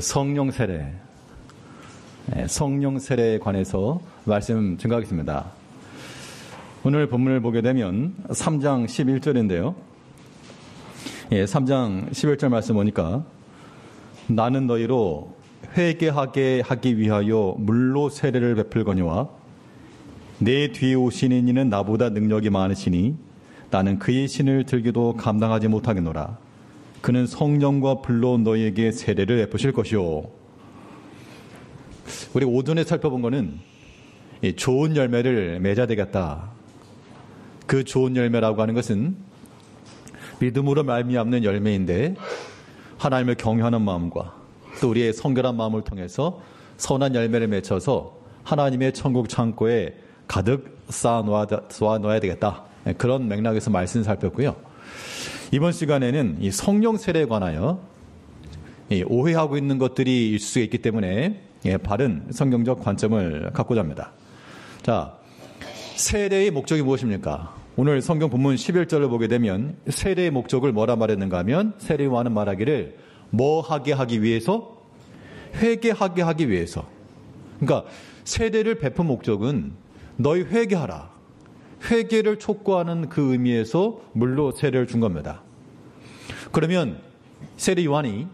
성령 세례, 성령 세례에 관해서 말씀 증거하겠습니다. 오늘 본문을 보게 되면 3장 11절인데요. 3장 11절 말씀 보니까 나는 너희로 회개하게 하기 위하여 물로 세례를 베풀거니와 내 뒤에 오시는 이는 나보다 능력이 많으시니 나는 그의 신을 들기도 감당하지 못하겠노라. 그는 성령과 불로 너희에게 세례를 베푸실 것이요. 우리 오전에 살펴본 거는 좋은 열매를 맺어야 되겠다. 그 좋은 열매라고 하는 것은 믿음으로 말미암는 열매인데 하나님을 경외하는 마음과 또 우리의 성결한 마음을 통해서 선한 열매를 맺혀서 하나님의 천국 창고에 가득 쌓아놓아야 되겠다. 그런 맥락에서 말씀을 살폈고요. 이번 시간에는 이 성령 세례에 관하여 오해하고 있는 것들이 있을 수 있기 때문에 바른 성경적 관점을 갖고자 합니다. 자, 세례의 목적이 무엇입니까? 오늘 성경 본문 11절을 보게 되면 세례의 목적을 뭐라 말했는가 하면 세례 요한은 말하기를 뭐 하게 하기 위해서? 회개하게 하기 위해서. 그러니까 세례를 베푼 목적은 너희 회개하라. 회개를 촉구하는 그 의미에서 물로 세례를 준 겁니다. 그러면 세례 요한이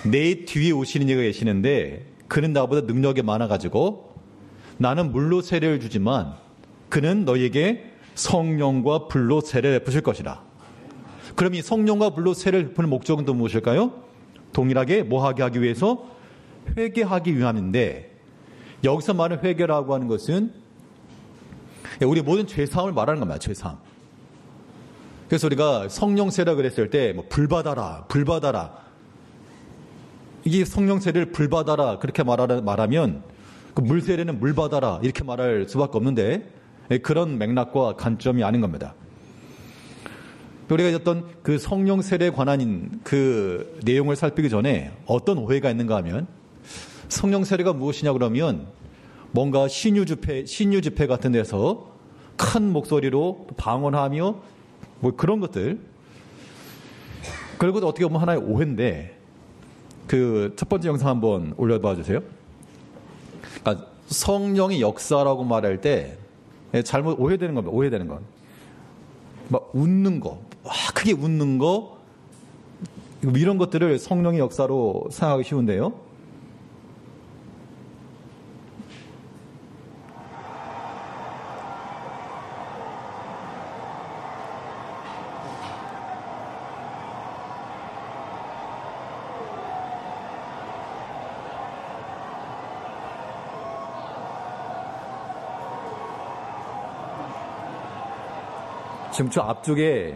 내 뒤에 오시는 이가 계시는데 그는 나보다 능력이 많아가지고 나는 물로 세례를 주지만 그는 너희에게 성령과 불로 세례를 베푸실 것이라. 그럼 이 성령과 불로 세례를 베푸는 목적은 또 무엇일까요? 동일하게 뭐하게 하기 위해서? 회개하기 위함인데 여기서 말하는 회개라고 하는 것은 우리 모든 죄사함을 말하는 겁니다. 죄사함. 그래서 우리가 성령 세례 그랬을 때 불 받아라, 불 받아라. 이게 성령 세례를 불 받아라 그렇게 말하면 그 물 세례는 물 받아라 이렇게 말할 수밖에 없는데 그런 맥락과 관점이 아닌 겁니다. 우리가 어떤 그 성령 세례에 관한 그 내용을 살피기 전에 어떤 오해가 있는가 하면 성령 세례가 무엇이냐 그러면 뭔가 신유 집회 같은 데서 큰 목소리로 방언하며 뭐 그런 것들. 그리고 어떻게 보면 하나의 오해인데 그 첫 번째 영상 한번 올려봐 주세요. 그러니까 성령의 역사라고 말할 때 잘못 오해되는 겁니다. 오해되는 건. 막 웃는 거, 크게 웃는 거 이런 것들을 성령의 역사로 생각하기 쉬운데요. 지금 저 앞쪽에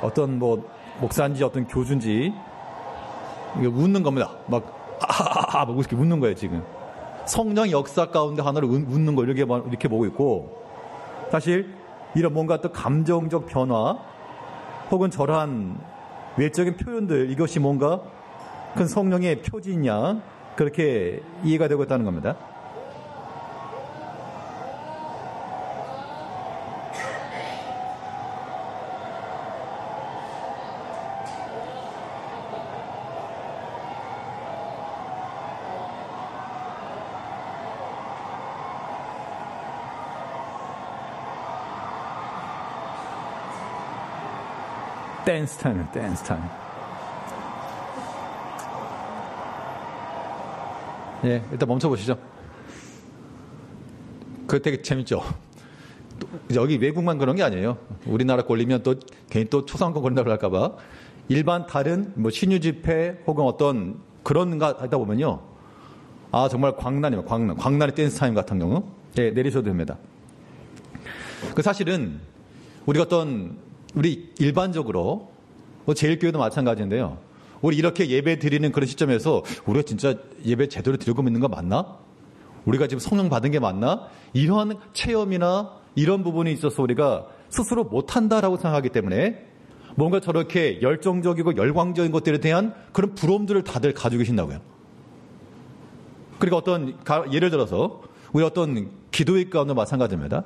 어떤 목사인지 어떤 교주인지 웃는 겁니다. 막 이렇게 웃는 거예요, 지금. 성령 역사 가운데 하나를 웃는 거 이렇게 보고 있고 사실 이런 뭔가 또 감정적 변화 혹은 저러한 외적인 표현들 이것이 뭔가 큰 성령의 표지냐 그렇게 이해가 되고 있다는 겁니다. 댄스 타임. 예, 일단 멈춰보시죠. 그거 되게 재밌죠? 여기 외국만 그런 게 아니에요. 우리나라 걸리면 또 괜히 또 초상권 걸린다고 할까봐. 일반 다른 신유 집회 혹은 어떤 그런 거 하다 보면요. 정말 광란이에요. 광란의 댄스 타임 같은 경우. 예, 내리셔도 됩니다. 그 사실은 우리가 우리 일반적으로 제일교회도 마찬가지인데요. 우리 이렇게 예배 드리는 그런 시점에서 우리가 진짜 예배 제대로 드리고 있는 거 맞나? 우리가 지금 성령 받은 게 맞나? 이러한 체험이나 이런 부분이 있어서 우리가 스스로 못한다라고 생각하기 때문에 뭔가 저렇게 열정적이고 열광적인 것들에 대한 그런 부러움들을 다들 가지고 계신다고요. 그리고 예를 들어서 우리 어떤 기도회 가운데 마찬가지입니다.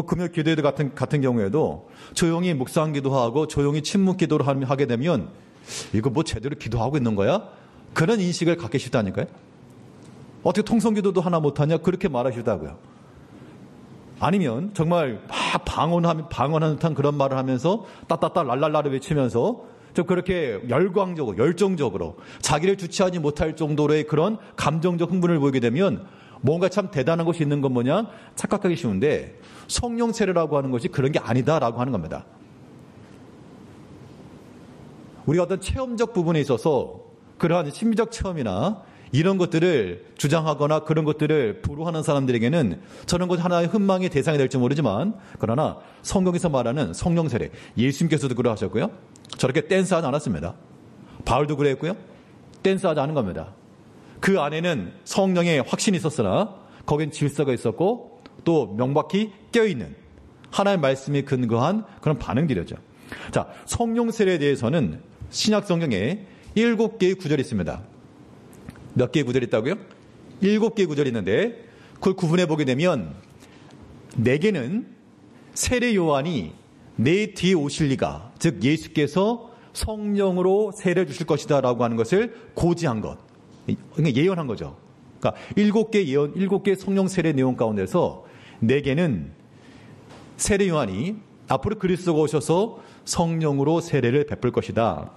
금요 기도회들 같은 경우에도 조용히 묵상 기도하고 조용히 침묵 기도를 하게 되면 이거 제대로 기도하고 있는 거야? 그런 인식을 갖기 쉽다니까요. 어떻게 통성기도도 하나 못하냐 그렇게 말하시다고요. 아니면 정말 막 방언하는 듯한 그런 말을 하면서 따따따 랄랄라를 외치면서 좀 그렇게 열광적으로 열정적으로 자기를 주체하지 못할 정도로의 그런 감정적 흥분을 보이게 되면 뭔가 참 대단한 것이 있는 것 모양 착각하기 쉬운데 성령 세례라고 하는 것이 그런 게 아니다라고 하는 겁니다. 우리가 어떤 체험적 부분에 있어서 그러한 심리적 체험이나 이런 것들을 주장하거나 그런 것들을 부르하는 사람들에게는 저는 것 하나의 흥망의 대상이 될지 모르지만 그러나 성경에서 말하는 성령 세례 예수님께서도 그러하셨고요. 저렇게 댄스하지 않았습니다. 바울도 그랬고요. 댄스하지 않은 겁니다. 그 안에는 성령의 확신이 있었으나 거긴 질서가 있었고 또 명확히 껴있는 하나의 말씀이 근거한 그런 반응들이었죠. 자, 성령 세례에 대해서는 신약 성경에 7개의 구절이 있습니다. 몇 개의 구절이 있다고요? 7개의 구절이 있는데 그걸 구분해 보게 되면 4개는 세례 요한이 내 뒤에 오실 리가, 즉 예수께서 성령으로 세례 주실 것이다 라고 하는 것을 고지한 것, 그러니까 예언한 거죠. 그러니까 7개의 성령 세례 내용 가운데서 4개는 세례 요한이 앞으로 그리스도가 오셔서 성령으로 세례를 베풀 것이다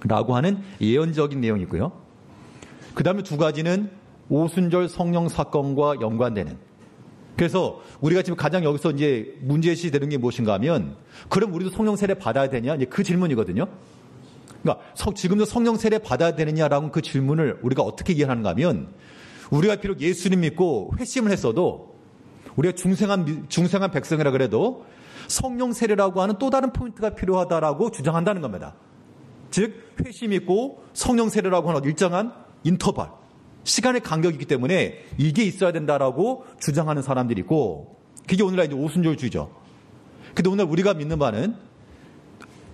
라고 하는 예언적인 내용이고요. 그 다음에 2가지는 오순절 성령 사건과 연관되는. 그래서 우리가 지금 가장 여기서 이제 문제시 되는 게 무엇인가 하면, 그럼 우리도 성령 세례 받아야 되냐? 이제 그 질문이거든요. 그러니까 지금도 성령 세례 받아야 되느냐라고 그 질문을 우리가 어떻게 이해하는가 하면, 우리가 비록 예수님 믿고 회심을 했어도 우리가 중생한 백성이라 그래도 성령 세례라고 하는 또 다른 포인트가 필요하다라고 주장한다는 겁니다. 즉 회심 있고 성령 세례라고 하는 일정한 인터벌, 시간의 간격이기 때문에 이게 있어야 된다라고 주장하는 사람들이 있고, 그게 오늘날 이제 오순절주의죠. 근데 오늘 우리가 믿는 바는,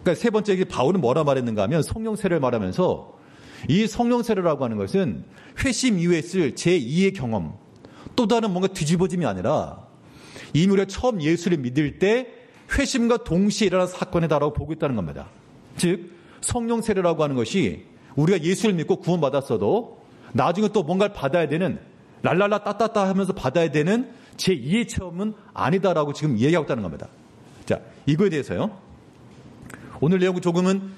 그러니까 세 번째 바울은 뭐라 말했는가 하면 성령 세례를 말하면서 이 성령 세례라고 하는 것은 회심 이후에 쓸 제2의 경험, 또 다른 뭔가 뒤집어짐이 아니라 이미 우리가 처음 예수를 믿을 때 회심과 동시에 일어난 사건이다라고 보고 있다는 겁니다. 즉 성령 세례라고 하는 것이 우리가 예수를 믿고 구원받았어도 나중에 또 뭔가를 받아야 되는, 랄랄라 따따따 하면서 받아야 되는 제2의 체험은 아니다라고 지금 이야기하고 있다는 겁니다. 자, 이거에 대해서요. 오늘 내용은 조금은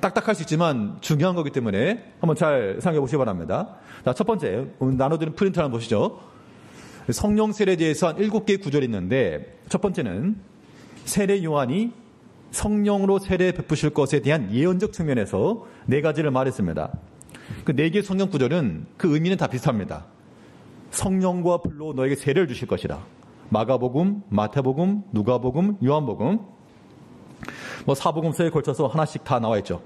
딱딱할 수 있지만 중요한 거기 때문에 한번 잘 생각해 보시기 바랍니다. 자, 첫 번째, 오늘 나눠드린 프린트를 한번 보시죠. 성령 세례에 대해서 한 7개의 구절이 있는데, 첫 번째는 세례 요한이 성령으로 세례 베푸실 것에 대한 예언적 측면에서 4가지를 말했습니다. 그 4개의 성경 구절은 그 의미는 다 비슷합니다. 성령과 불로 너에게 세례를 주실 것이라. 마가복음, 마태복음, 누가복음, 요한복음, 사복음서에 걸쳐서 하나씩 다 나와 있죠.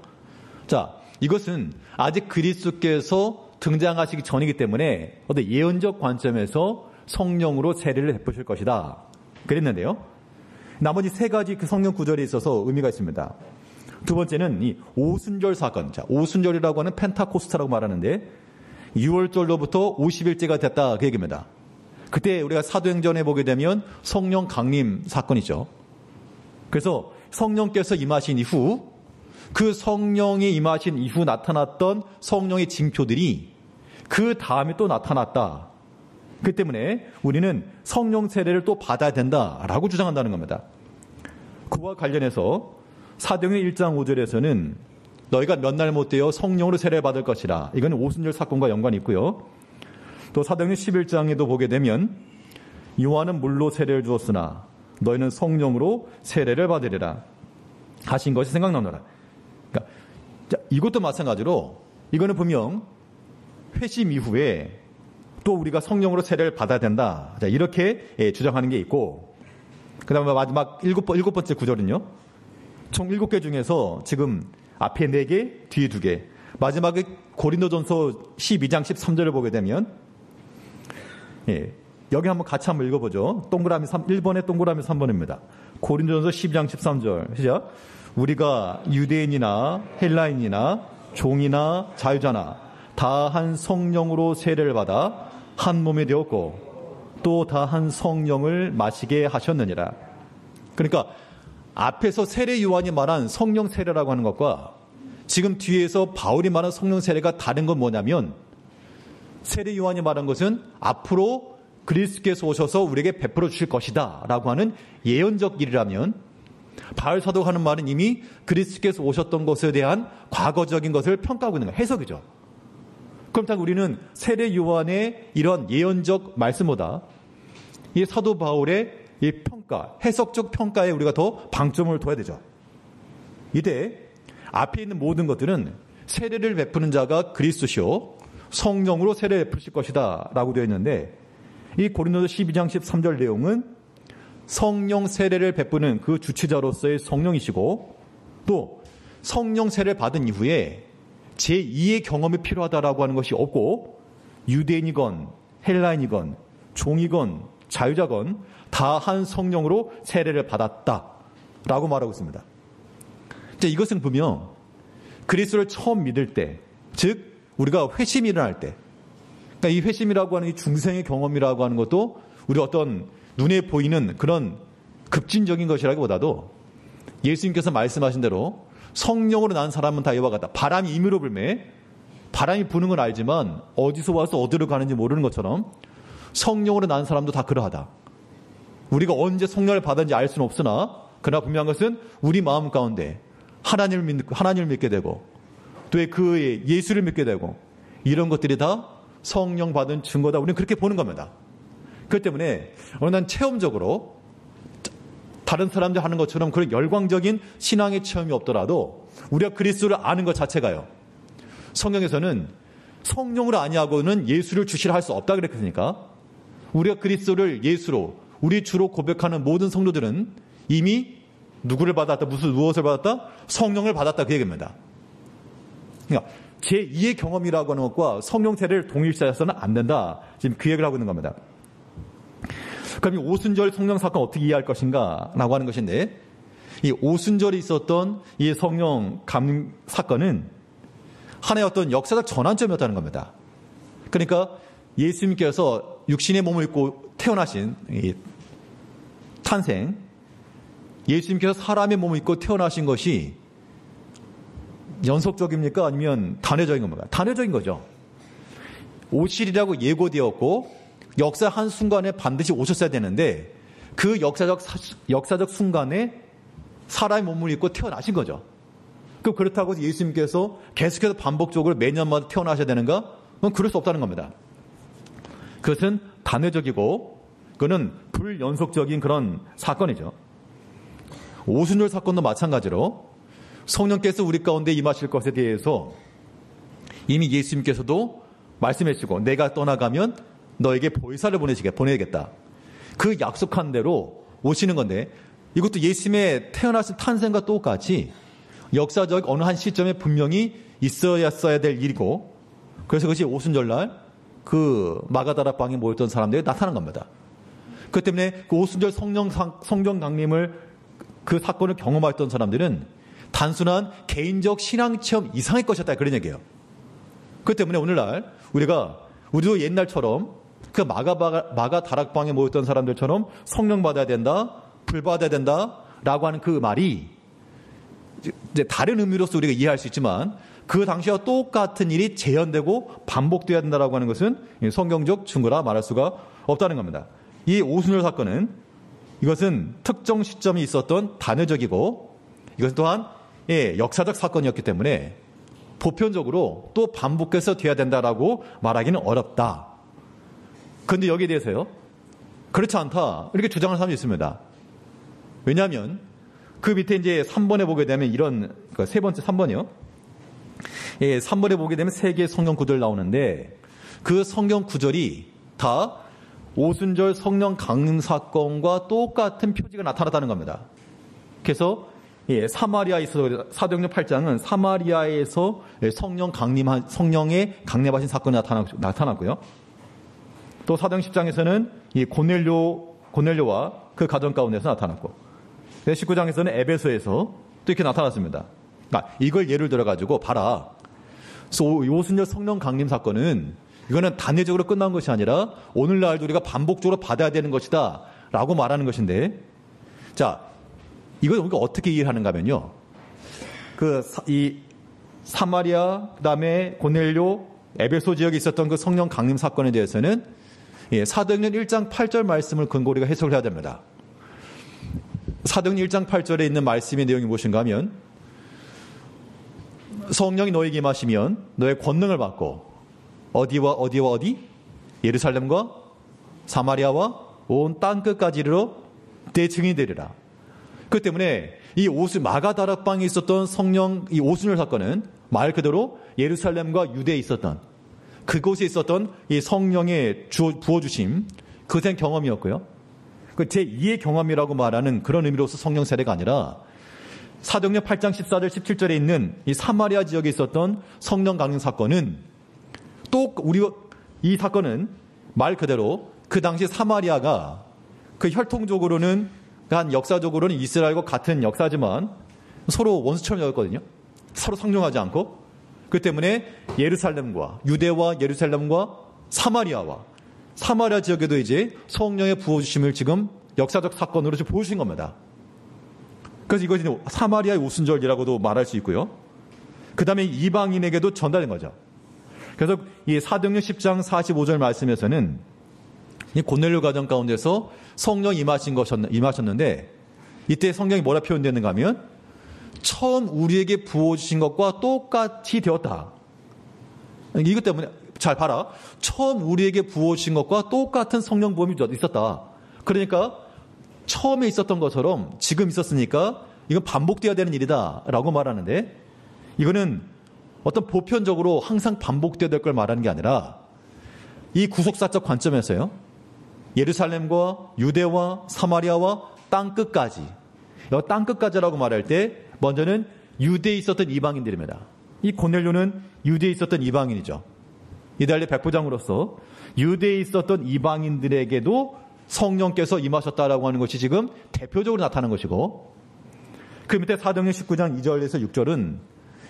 자, 이것은 아직 그리스도께서 등장하시기 전이기 때문에 어떤 예언적 관점에서 성령으로 세례를 베푸실 것이다 그랬는데요. 나머지 3가지 그 성경 구절에 있어서 의미가 있습니다. 두 번째는 이 오순절 사건. 자, 오순절이라고 하는 펜타코스트라고 말하는데 6월절로부터 50일째가 됐다 그 얘기입니다. 그때 우리가 사도행전에 보게 되면 성령 강림 사건이죠. 그래서 성령께서 임하신 이후, 그 성령이 임하신 이후 나타났던 성령의 징표들이 그 다음에 또 나타났다. 그 때문에 우리는 성령 세례를 또 받아야 된다라고 주장한다는 겁니다. 그와 관련해서 사도행전 1장 5절에서는 너희가 몇 날 못 되어 성령으로 세례를 받을 것이라. 이건 오순절 사건과 연관이 있고요. 또 사도행전 11장에도 보게 되면 요한은 물로 세례를 주었으나 너희는 성령으로 세례를 받으리라 하신 것이 생각나노라. 그러니까 이것도 마찬가지로 이거는 분명 회심 이후에 또 우리가 성령으로 세례를 받아야 된다. 자, 이렇게 주장하는 게 있고, 그 다음에 마지막 7번째 구절은요. 총 7개 중에서 지금 앞에 4개, 뒤에 2개. 마지막에 고린도전서 12장 13절을 보게 되면, 여기 한번 같이 한번 읽어보죠. 1번에 동그라미 3번입니다. 고린도전서 12장 13절. 시작. 우리가 유대인이나 헬라인이나 종이나 자유자나 다 한 성령으로 세례를 받아 한 몸이 되었고 또 다 한 성령을 마시게 하셨느니라. 그러니까 앞에서 세례 요한이 말한 성령 세례라고 하는 것과 지금 뒤에서 바울이 말한 성령 세례가 다른 건 뭐냐면 세례 요한이 말한 것은 앞으로 그리스도께서 오셔서 우리에게 베풀어 주실 것이다 라고 하는 예언적 일이라면 바울 사도가 하는 말은 이미 그리스도께서 오셨던 것에 대한 과거적인 것을 평가하고 있는 거예요. 해석이죠. 그렇다면 우리는 세례 요한의 이런 예언적 말씀보다 이 사도 바울의 이 평가, 해석적 평가에 우리가 더 방점을 둬야 되죠. 이때 앞에 있는 모든 것들은 세례를 베푸는 자가 그리스도시요 성령으로 세례를 베푸실 것이다 라고 되어 있는데 이 고린도서 12장 13절 내용은 성령 세례를 베푸는 그 주체자로서의 성령이시고 또 성령 세례를 받은 이후에 제2의 경험이 필요하다라고 하는 것이 없고 유대인이건 헬라인이건 종이건 자유자건 다 한 성령으로 세례를 받았다라고 말하고 있습니다. 이것은 보면 그리스도를 처음 믿을 때, 즉 우리가 회심이 일어날 때, 그러니까 이 회심이라고 하는 이 중생의 경험이라고 하는 것도 우리 어떤 눈에 보이는 그런 급진적인 것이라기보다도 예수님께서 말씀하신 대로 성령으로 난 사람은 다 이와 같다. 바람이 임의로 불매, 바람이 부는 건 알지만 어디서 와서 어디로 가는지 모르는 것처럼 성령으로 난 사람도 다 그러하다. 우리가 언제 성령을 받았는지 알 수는 없으나 그러나 분명한 것은 우리 마음 가운데 하나님을 믿게 되고 또 그 예수를 믿게 되고 이런 것들이 다 성령 받은 증거다. 우리는 그렇게 보는 겁니다. 그렇기 때문에 난 체험적으로 다른 사람들 하는 것처럼 그런 열광적인 신앙의 체험이 없더라도 우리가 그리스도를 아는 것 자체가요. 성경에서는 성령으로 아니하고는 예수를 주시라 할 수 없다 그랬으니까 우리가 그리스도를 예수로 우리 주로 고백하는 모든 성도들은 이미 누구를 받았다, 무엇을 받았다? 성령을 받았다 그 얘기입니다. 그러니까 제2의 경험이라고 하는 것과 성령 세례를 동일시해서는 안 된다. 지금 그 얘기를 하고 있는 겁니다. 그럼 이 오순절 성령 사건 어떻게 이해할 것인가 라고 하는 것인데 이 오순절이 있었던 이 성령 감 사건은 하나의 어떤 역사적 전환점이었다는 겁니다. 그러니까 예수님께서 육신의 몸을 입고 태어나신 이 탄생, 예수님께서 사람의 몸을 입고 태어나신 것이 연속적입니까? 아니면 단회적인 겁니까? 단회적인 거죠. 오실이라고 예고되었고 역사 한 순간에 반드시 오셨어야 되는데 그 역사적 순간에 사람의 몸을 입고 태어나신 거죠. 그렇다고 해서 예수님께서 계속해서 반복적으로 매년마다 태어나셔야 되는가? 그건 그럴 수 없다는 겁니다. 그것은 단회적이고 그거는 불연속적인 그런 사건이죠. 오순절 사건도 마찬가지로 성령께서 우리 가운데 임하실 것에 대해서 이미 예수님께서도 말씀해 주시고 내가 떠나가면 너에게 보혜사를 보내야겠다. 그 약속한 대로 오시는 건데 이것도 예수님의 태어나신 탄생과 똑같이 역사적 어느 한 시점에 분명히 있어야 될 일이고 그래서 그것이 오순절날 그 마가다라방에 모였던 사람들이 나타난 겁니다. 그렇기 때문에 그 오순절 성령 강림을 그 사건을 경험했던 사람들은 단순한 개인적 신앙체험 이상의 것이었다 그런 얘기예요. 그렇기 때문에 오늘날 우리도 옛날처럼 그 마가다락방에 모였던 사람들처럼 성령 받아야 된다, 불 받아야 된다 라고 하는 그 말이 이제 다른 의미로서 우리가 이해할 수 있지만 그 당시와 똑같은 일이 재현되고 반복되어야 된다라고 하는 것은 성경적 증거라 말할 수가 없다는 겁니다. 이 오순절 사건은 이것은 특정 시점이 있었던 단회적이고 이것은 또한 역사적 사건이었기 때문에 보편적으로 또 반복해서 돼야 된다라고 말하기는 어렵다. 그런데 여기에 대해서요. 그렇지 않다. 이렇게 주장하는 사람이 있습니다. 왜냐하면 그 밑에 이제 3번에 보게 되면 이런 세 번째 3번이요. 3번에 보게 되면 세 개의 성경 구절 나오는데 그 성경 구절이 다 오순절 성령 강림 사건과 똑같은 표지가 나타났다는 겁니다. 그래서 사마리아에서 사도행전 8장은 사마리아에서 성령의 강림하신 사건이 나타났고요. 또 사도행전 10장에서는 이 고넬료와 그 가정 가운데서 나타났고 19장에서는 에베소에서 또 이렇게 나타났습니다. 그러니까 이걸 예를 들어가지고 봐라. 오순절 성령 강림 사건은 이거는 단회적으로 끝난 것이 아니라 오늘날도 우리가 반복적으로 받아야 되는 것이다 라고 말하는 것인데 자, 이걸 우리가 어떻게 이해하는가 하면요. 이 사마리아, 그다음에 고넬료, 에베소 지역에 있었던 그 성령 강림 사건에 대해서는 사도행전 1장 8절 말씀을 근거로 우리가 해석을 해야 됩니다. 사도행전 1장 8절에 있는 말씀의 내용이 무엇인가 하면 성령이 너에게 임하시면 너의 권능을 받고 어디와 어디? 예루살렘과 사마리아와 온 땅끝까지 이르러 내 증인이 되리라. 그 때문에 이 마가다락방에 있었던 성령 이 오순절 사건은 말 그대로 예루살렘과 유대에 있었던 그곳에 있었던 이 성령의 부어주심 그생 경험이었고요. 그 제2의 경험이라고 말하는 그런 의미로서 성령 세례가 아니라 사도행전 8장 14절 17절에 있는 이 사마리아 지역에 있었던 성령 강림 사건은 또 이 사건은 말 그대로 그 당시 사마리아가 그 혈통적으로는 한 역사적으로는 이스라엘과 같은 역사지만 서로 원수처럼이었거든요. 서로 상종하지 않고 그 때문에 예루살렘과 유대와 예루살렘과 사마리아 지역에도 이제 성령의 부어주심을 지금 역사적 사건으로 보여주신 겁니다. 그래서 이것이 사마리아의 오순절이라고도 말할 수 있고요. 그 다음에 이방인에게도 전달된 거죠. 그래서 이 사도행전 10장 45절 말씀에서는 이 고넬료 가정 가운데서 성령이 임하셨는데 이때 성령이 뭐라 표현되는가 하면 처음 우리에게 부어주신 것과 똑같이 되었다. 이것 때문에 잘 봐라. 처음 우리에게 부어주신 것과 똑같은 성령 부음이 있었다. 그러니까 처음에 있었던 것처럼 지금 있었으니까 이건 반복되어야 되는 일이다 라고 말하는데 이거는 어떤 보편적으로 항상 반복되어야 될 걸 말하는 게 아니라 이 구속사적 관점에서요. 예루살렘과 유대와 사마리아와 땅끝까지 땅끝까지라고 말할 때 먼저는 유대에 있었던 이방인들입니다. 이 고넬료는 유대에 있었던 이방인이죠. 이달리 백부장으로서 유대에 있었던 이방인들에게도 성령께서 임하셨다라고 하는 것이 지금 대표적으로 나타나는 것이고 그 밑에 사도행전 19장 2절에서 6절은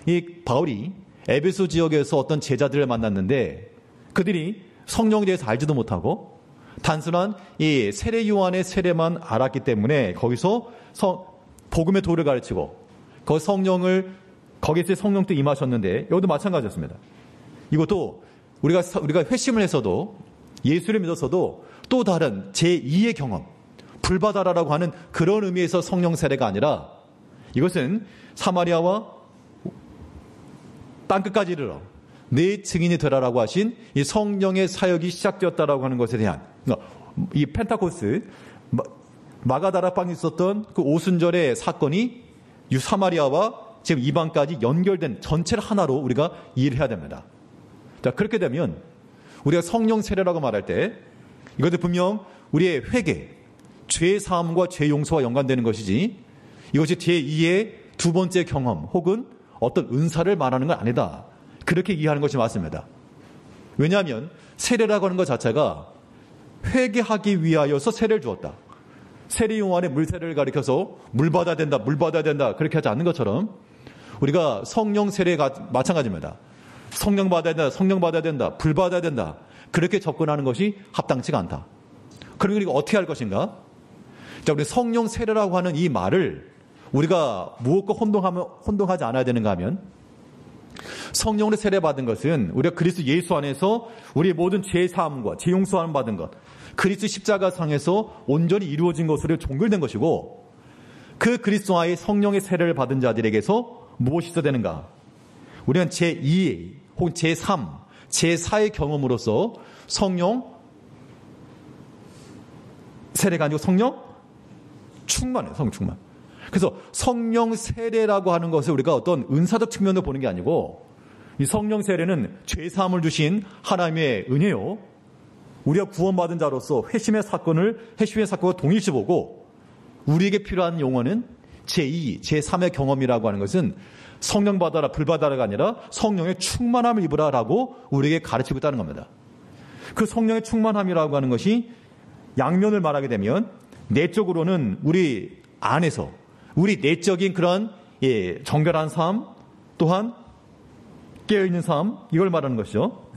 이 바울이 에베소 지역에서 어떤 제자들을 만났는데 그들이 성령에 대해서 알지도 못하고 단순한 이 세례 요한의 세례만 알았기 때문에 거기서 복음의 도를 가르치고 거기서 성령도 임하셨는데 여기도 마찬가지였습니다. 이것도 우리가 회심을 해서도 예수를 믿어서도 또 다른 제2의 경험, 불바다라라고 하는 그런 의미에서 성령 세례가 아니라 이것은 사마리아와 땅끝까지 이르러 내 증인이 되라라고 하신 이 성령의 사역이 시작되었다라고 하는 것에 대한 이 펜타코스 마가다락방에 있었던 그 오순절의 사건이 사마리아와 지금 이방까지 연결된 전체를 하나로 우리가 이해를 해야 됩니다. 자, 그렇게 되면 우리가 성령 세례라고 말할 때 이것도 분명 우리의 회개, 죄 사함과 죄 용서와 연관되는 것이지 이것이 제2의 두 번째 경험 혹은 어떤 은사를 말하는 건 아니다. 그렇게 이해하는 것이 맞습니다. 왜냐하면 세례라고 하는 것 자체가 회개하기 위하여서 세례를 주었다. 세례 요한의 물세례를 가리켜서 물 받아야 된다 그렇게 하지 않는 것처럼 우리가 성령 세례가 마찬가지입니다. 성령 받아야 된다 불 받아야 된다 그렇게 접근하는 것이 합당치가 않다. 그러니까 어떻게 할 것인가? 자, 우리 성령 세례라고 하는 이 말을 우리가 무엇과 혼동하지 않아야 되는가 하면 성령으로 세례받은 것은 우리가 그리스도 예수 안에서 우리의 모든 죄 사함과 죄 용서함을 받은 것 그리스도 십자가상에서 온전히 이루어진 것으로 종결된 것이고 그 그리스도와의 성령의 세례를 받은 자들에게서 무엇이 있어야 되는가? 우리는 제2 혹은 제3, 제4의 경험으로서 성령 세례가 아니고 성령 충만이에요. 성령 충만. 그래서 성령 세례라고 하는 것을 우리가 어떤 은사적 측면으로 보는 게 아니고 이 성령 세례는 죄사함을 주신 하나님의 은혜요. 우리가 구원받은 자로서 회심의 사건과 동일시 보고 우리에게 필요한 용어는 제2, 제3의 경험이라고 하는 것은 성령 받아라, 불 받아라가 아니라 성령의 충만함을 입으라라고 우리에게 가르치고 있다는 겁니다. 그 성령의 충만함이라고 하는 것이 양면을 말하게 되면 내적으로는 우리 안에서 우리 내적인 그런 정결한 삶 또한 깨어있는 삶 이걸 말하는 것이죠.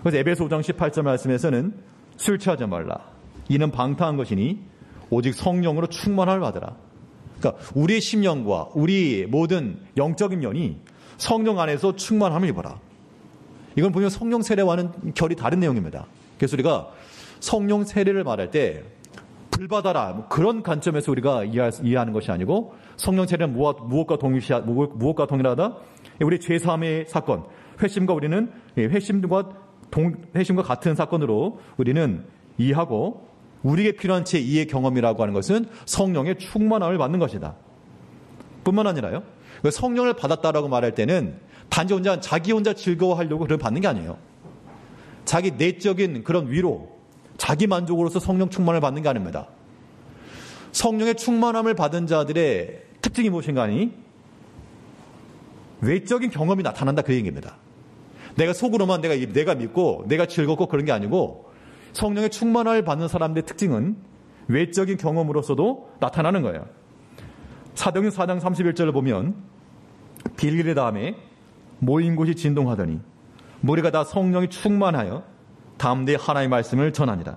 그래서 에베소 5장 18절 말씀에서는 술 취하지 말라. 이는 방탕한 것이니 오직 성령으로 충만함을 받으라. 그러니까 우리의 심령과 우리 모든 영적인 면이 성령 안에서 충만함을 입어라. 이건 분명 성령 세례와는 결이 다른 내용입니다. 그래서 우리가 성령 세례를 말할 때 불받아라 뭐 그런 관점에서 우리가 이해하는 것이 아니고 성령 세례는 무엇과 동일하다? 우리 죄사함의 사건, 회심과 우리는 회심과 같은 사건으로 우리는 이해하고 우리에게 필요한 제2의 경험이라고 하는 것은 성령의 충만함을 받는 것이다. 뿐만 아니라요. 성령을 받았다라고 말할 때는 단지 자기 혼자 즐거워하려고 그걸 받는 게 아니에요. 자기 내적인 그런 위로, 자기 만족으로서 성령 충만을 받는 게 아닙니다. 성령의 충만함을 받은 자들의 특징이 무엇인가 하니 외적인 경험이 나타난다 그 얘기입니다. 내가 속으로만 내가 믿고 내가 즐겁고 그런 게 아니고 성령의 충만함을 받는 사람들의 특징은 외적인 경험으로서도 나타나는 거예요. 사도행전 4장 31절을 보면 빌길의 다음에 모인 곳이 진동하더니 무리가 다 성령이 충만하여 담대히 하나님의 말씀을 전하니라.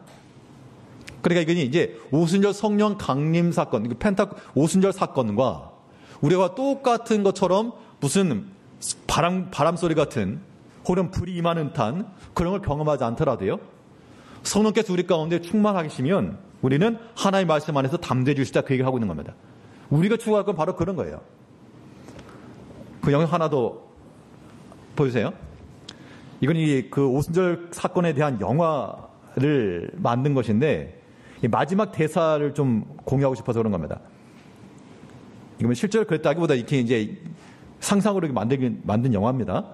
그러니까 이게 이제 오순절 성령 강림 사건, 오순절 사건과 우리가 똑같은 것처럼 무슨 바람 소리 같은 혹은 불이 임하는 듯한 그런 걸 경험하지 않더라도요. 성령께서 우리 가운데 충만하시면 우리는 하나님의 말씀 안에서 담대해 주시다 그 얘기를 하고 있는 겁니다. 우리가 추구할 건 바로 그런 거예요. 그 영상 하나 더 보여주세요. 이건 그 오순절 사건에 대한 영화를 만든 것인데 마지막 대사를 좀 공유하고 싶어서 그런 겁니다. 이건 실제로 그랬다기보다 이렇게 이제 상상으로 만든 영화입니다.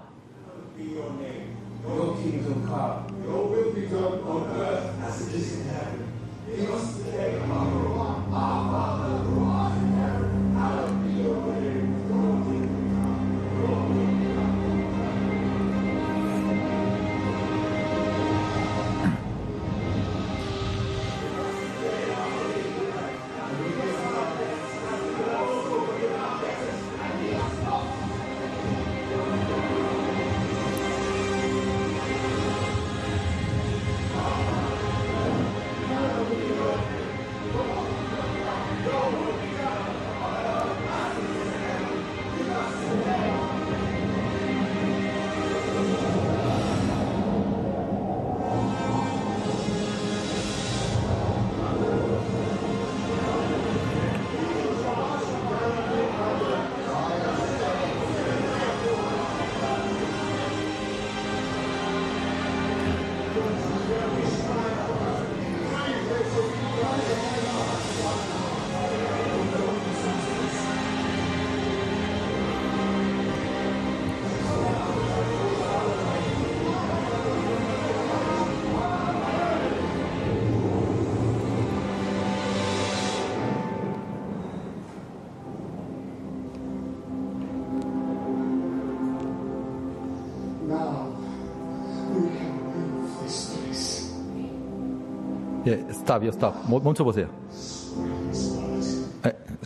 예, 스탑이요, 스탑. 멈춰보세요.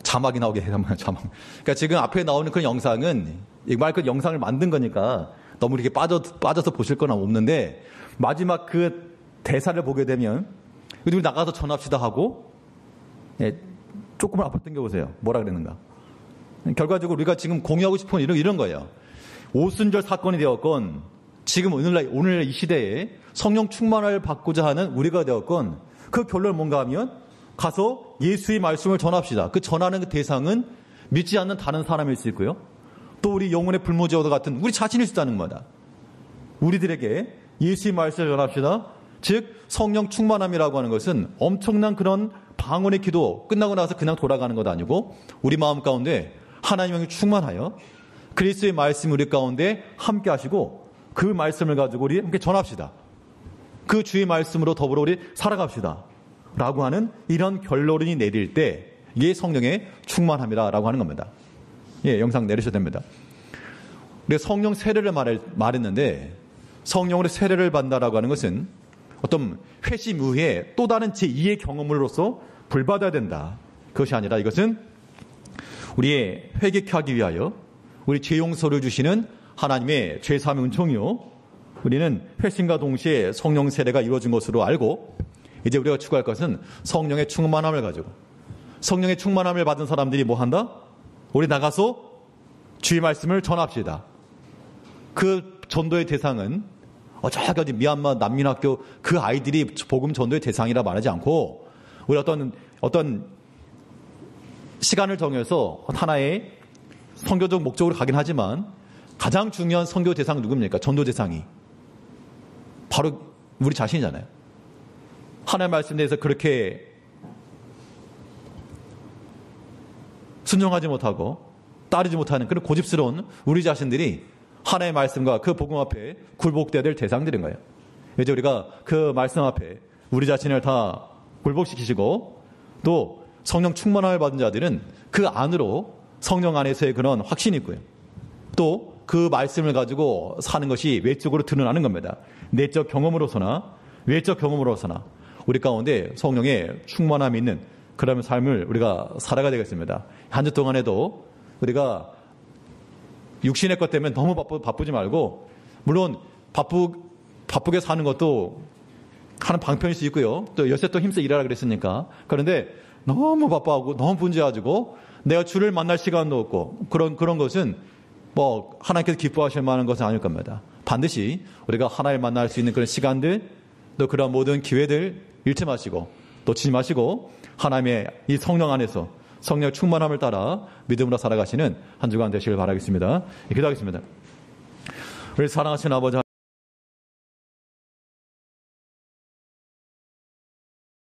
자막이 나오게 해요, 자막. 그러니까 지금 앞에 나오는 그런 영상은, 정말 그 영상을 만든 거니까 너무 이렇게 빠져서 보실 건 없는데, 마지막 그 대사를 보게 되면, 우리 나가서 전합시다 하고, 예, 조금만 앞으로 당겨보세요. 뭐라 그랬는가. 결과적으로 우리가 지금 공유하고 싶은 이런 거예요. 오순절 사건이 되었건, 지금 오늘날 이 시대에 성령 충만을 받고자 하는 우리가 되었건 그 결론은 뭔가 하면 가서 예수의 말씀을 전합시다. 그 전하는 그 대상은 믿지 않는 다른 사람일 수 있고요. 또 우리 영혼의 불모지와도 같은 우리 자신일 수 있다는 겁니다. 우리들에게 예수의 말씀을 전합시다. 즉 성령 충만함이라고 하는 것은 엄청난 그런 방언의 기도 끝나고 나서 그냥 돌아가는 것 아니고 우리 마음 가운데 하나님의 충만하여 그리스도의 말씀이 우리 가운데 함께 하시고 그 말씀을 가지고 우리 함께 전합시다. 그 주의 말씀으로 더불어 우리 살아갑시다. 라고 하는 이런 결론이 내릴 때 이게 성령의 충만함이라고 하는 겁니다. 예, 영상 내리셔도 됩니다. 우리가 성령 세례를 말했는데 성령으로 세례를 받는다라고 하는 것은 어떤 회심 이후에 또 다른 제2의 경험으로서 불받아야 된다. 그것이 아니라 이것은 우리의 회개케 하기 위하여 우리 죄 용서를 주시는 하나님의 죄사함의 은총이요. 우리는 회심과 동시에 성령 세례가 이루어진 것으로 알고 이제 우리가 추구할 것은 성령의 충만함을 가지고 성령의 충만함을 받은 사람들이 뭐 한다? 우리 나가서 주의 말씀을 전합시다. 그 전도의 대상은 저기 어디 미얀마 난민학교 그 아이들이 복음 전도의 대상이라 말하지 않고 우리 어떤 시간을 정해서 하나의 선교적 목적으로 가긴 하지만 가장 중요한 선교 대상 누굽니까? 전도 대상이 바로 우리 자신이잖아요. 하나님의 말씀에 대해서 그렇게 순종하지 못하고 따르지 못하는 그런 고집스러운 우리 자신들이 하나님의 말씀과 그 복음 앞에 굴복돼야 될 대상들인 거예요. 이제 우리가 그 말씀 앞에 우리 자신을 다 굴복시키시고 또 성령 충만함을 받은 자들은 그 안으로 성령 안에서의 그런 확신이 있고요. 또 그 말씀을 가지고 사는 것이 외적으로 드러나는 겁니다. 내적 경험으로서나 외적 경험으로서나 우리 가운데 성령의 충만함이 있는 그런 삶을 우리가 살아가야 되겠습니다. 한 주 동안에도 우리가 육신의 것 때문에 너무 바쁘지 말고 물론 바쁘게 사는 것도 하는 방편일 수 있고요. 또 요새 또 힘써 일하라 그랬으니까. 그런데 너무 바빠하고 너무 분주해가지고 내가 주를 만날 시간도 없고 그런 것은 뭐 하나님께서 기뻐하실 만한 것은 아닐 겁니다. 반드시 우리가 하나님을 만날 수 있는 그런 시간들 또 그런 모든 기회들 잃지 마시고 놓치지 마시고 하나님의 이 성령 안에서 성령 충만함을 따라 믿음으로 살아가시는 한 주간 되시길 바라겠습니다. 기도하겠습니다. 우리 사랑하신 아버지